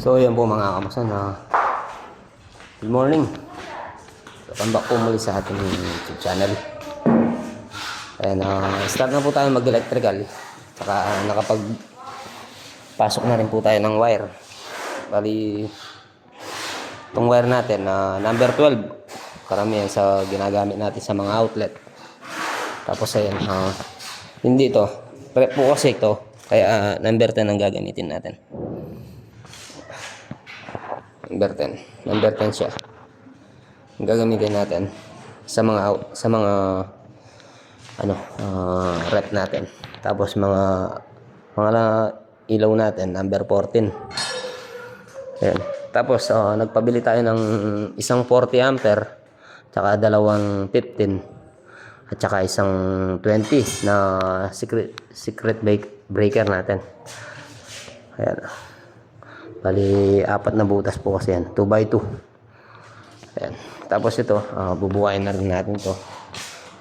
So yan po mga kamasan, good morning. Welcome back po muli sa ating YouTube channel. And start na po tayo mag-electrical. Saka nakapag-pasok na rin po tayo ng wire. Bali, itong wire natin number 12. Karamihan sa ginagamit natin sa mga outlet. Tapos ayan, hindi to. Prep po kasi ito. Kaya number 10 ang gagamitin natin. Number 10 siya. Ang gagamitin natin sa mga rep natin. Tapos mga ilaw natin number 14. Ayan. Tapos nagpabili tayo ng isang 40 ampere tsaka dalawang 15 at saka isang 20 na secret breaker natin. Ayan. Bali, 4 na butas po kasi yan. 2x2. Ayan. Tapos ito, bubuhayin na rin natin to.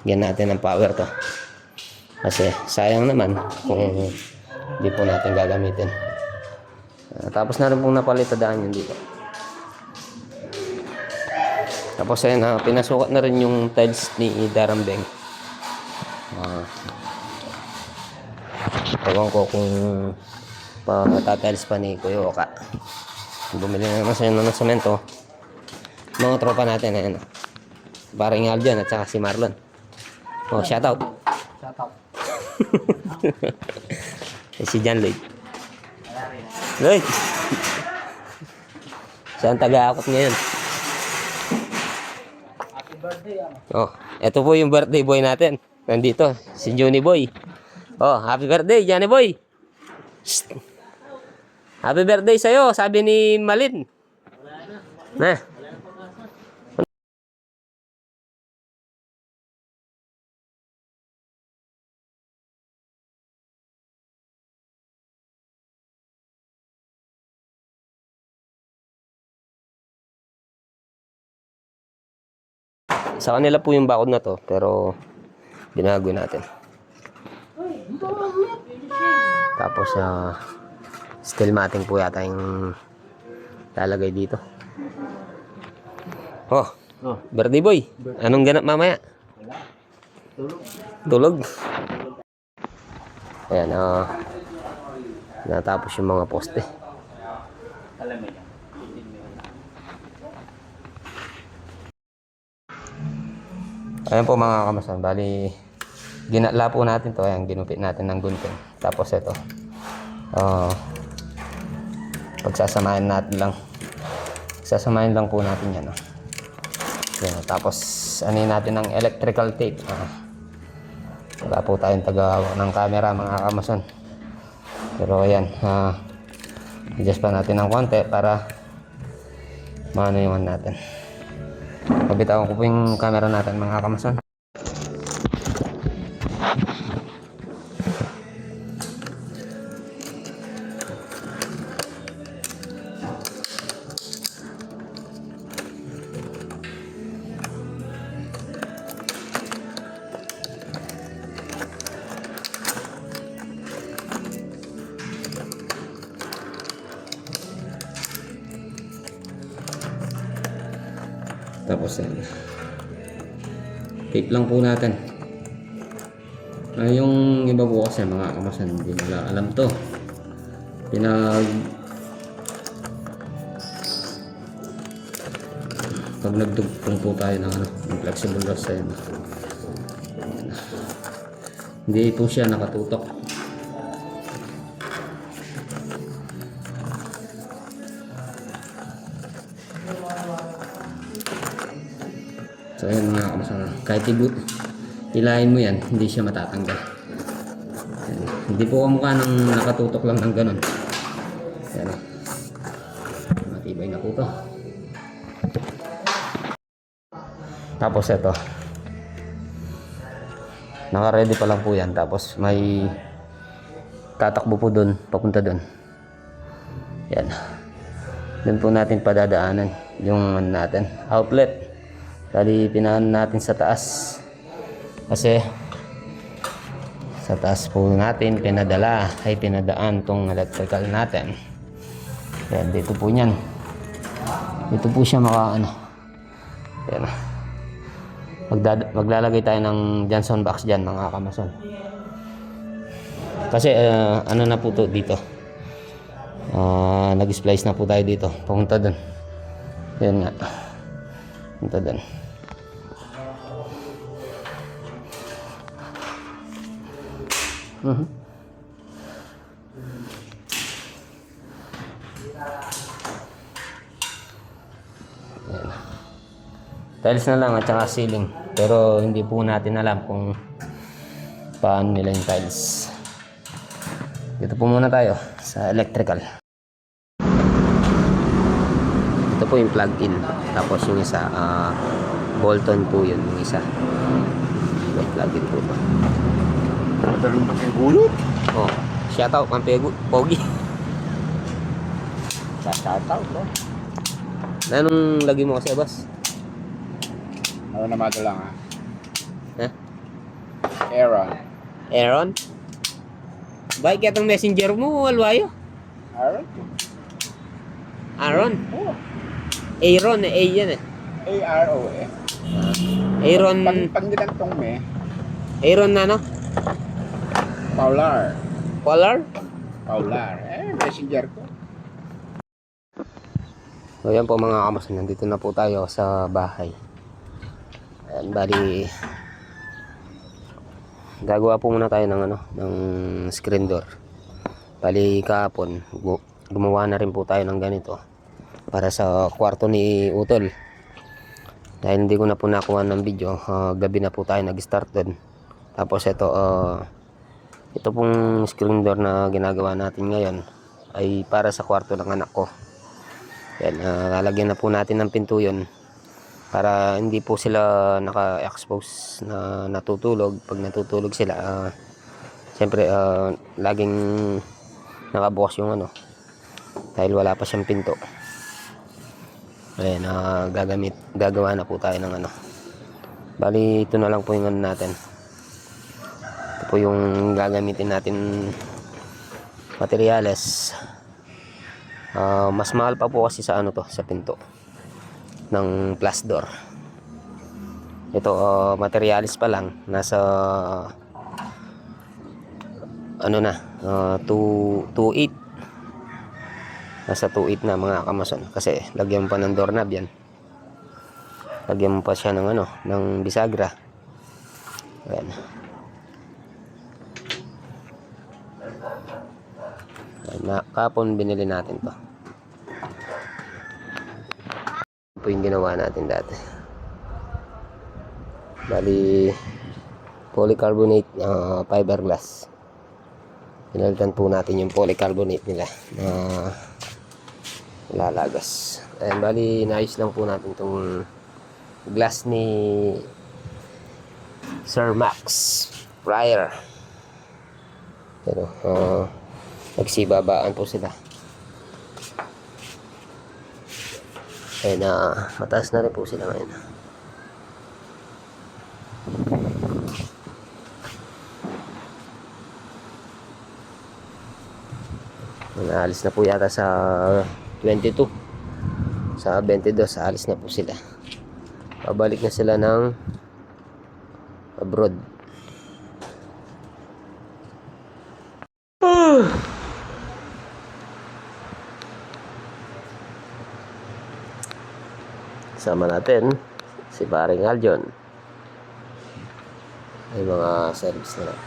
Yan natin ang power to. Kasi sayang naman kung hindi po natin gagamitin. Tapos na rin pong napalitadaan yun dito. Tapos ayan, pinasukat na rin yung tiles ni Darambeng. Ewan ko kung patatiles pa ni Kuya Oka. Bumili na naman siya ng semento. Mga tropa natin, ayan. Paring Aljan at saka si Marlon. Oh, shout out. Si John Lloyd. Lloyd! Siya ang taga-akot ngayon. Happy birthday, Oh, ito po yung birthday boy natin. Nandito, si Johnny Boy. Oh, happy birthday, Johnny Boy! Shh. Happy birthday sa'yo, sabi ni Malin. Na. Sa kanila po yung bakod na to, pero binago natin. Tapos steel matting po yata yung lalagay dito. Oh, birthday boy. Anong ganap mamaya? Tulog. Ayan, natapos yung mga poste. Ayan po mga kamasan, bali ginatla po natin to, ayan, ginupit natin ng gunting. Tapos ito, pagsasamahin lang po natin yan. Ayan, tapos anin natin ng electrical tape. Wala po tayong tagahawak ng camera mga kamasan, pero ayan, adjust pa natin ng konti para maano yung natin. Pabitawan ko po yung camera natin mga kamasan. Tapos yan, tape lang po natin. Yung iba po kasi mga kamasan, hindi nila alam to. Pag nagdugtong po tayo ng flexible rod sa yan, hindi po siya nakatutok. So ayan mga kamasama, kahit ilahin mo yan, hindi siya matatanggal. Ayan. Hindi po kamukha ng nakatutok lang ng ganun. Ayan. Matibay na po to. Tapos ito, naka-ready pa lang po yan. Tapos may tatakbo po dun, papunta dun. Yan. Dun po natin padadaanan yung natin outlet. Kali pinaan natin sa taas kasi sa taas po natin pinadaan tong electrical natin. Ayan, dito po niyan. Dito po siya ano. Ayan. Maglalagay tayo ng Johnson box dyan, mga kamason. Kasi ano na po to dito. Nag-splice na po tayo dito. Pumunta dun. Ayan nga. Pumunta dun. Ayan. Tiles na lang at saka ceiling. Pero hindi po natin alam kung paano nila yung tiles. Dito po muna tayo sa electrical. Ito po yung plug-in. Tapos yung isa, Bolton po yun. Yung isa. May plug-in po ito. Talagang pakigulo. Oh, shout out Pampego, Pogi. Sasataw ko. Anong lagi mo kasi, boss? Ano naman ito lang ha? Ha? Aaron. Aaron? Baik yatang messenger mo, Alwayo. Aaron? Aaron? Oh. Aaron, A yan eh. A-R-O-N. Aaron, Pag ginantong me, Aaron na no? Paular. Polar? Paular. Messenger ko. So yan po mga kamos, nandito na po tayo sa bahay. Ayan, bali gagawa po muna tayo ng ng screen door. Bali kahapon gumawa na rin po tayo ng ganito para sa kwarto ni Utol. Dahil hindi ko na po nakuha ng video, gabi na po tayo nag-start doon. Tapos ito pong screen door na ginagawa natin ngayon ay para sa kwarto ng anak ko. Yan, lalagyan na po natin ng pinto yun para hindi po sila naka-expose na natutulog. Pag natutulog sila, siyempre laging nakabukas yung dahil wala pa siyang pinto. Ayan, gagawa na po tayo ng bali ito na lang po yung natin. Ito po yung gagamitin natin materyales. Mas mahal pa po kasi sa sa pinto ng plus door. Ito materyales pa lang nasa 2.8. Nasa 2.8 na mga kamason kasi lagyan pa ng doorknob yan. Lagyan mo pa siya ng ng bisagra. Ayan. Kapon binili natin to. Ito yung ginawa natin dati. Bali polycarbonate fiberglass. Pinalitan po natin yung polycarbonate nila na lalagas. Ayan, bali naayos lang po natin itong glass ni Sir Max Fryer. Pero nagsibabaan po sila. Ayan, mataas na rin po sila ngayon. Naalis na po yata sa 22. Sa 22, alis na po sila. Pabalik na sila ng abroad. Sama natin si paring Aljon. Ay mga service na lang.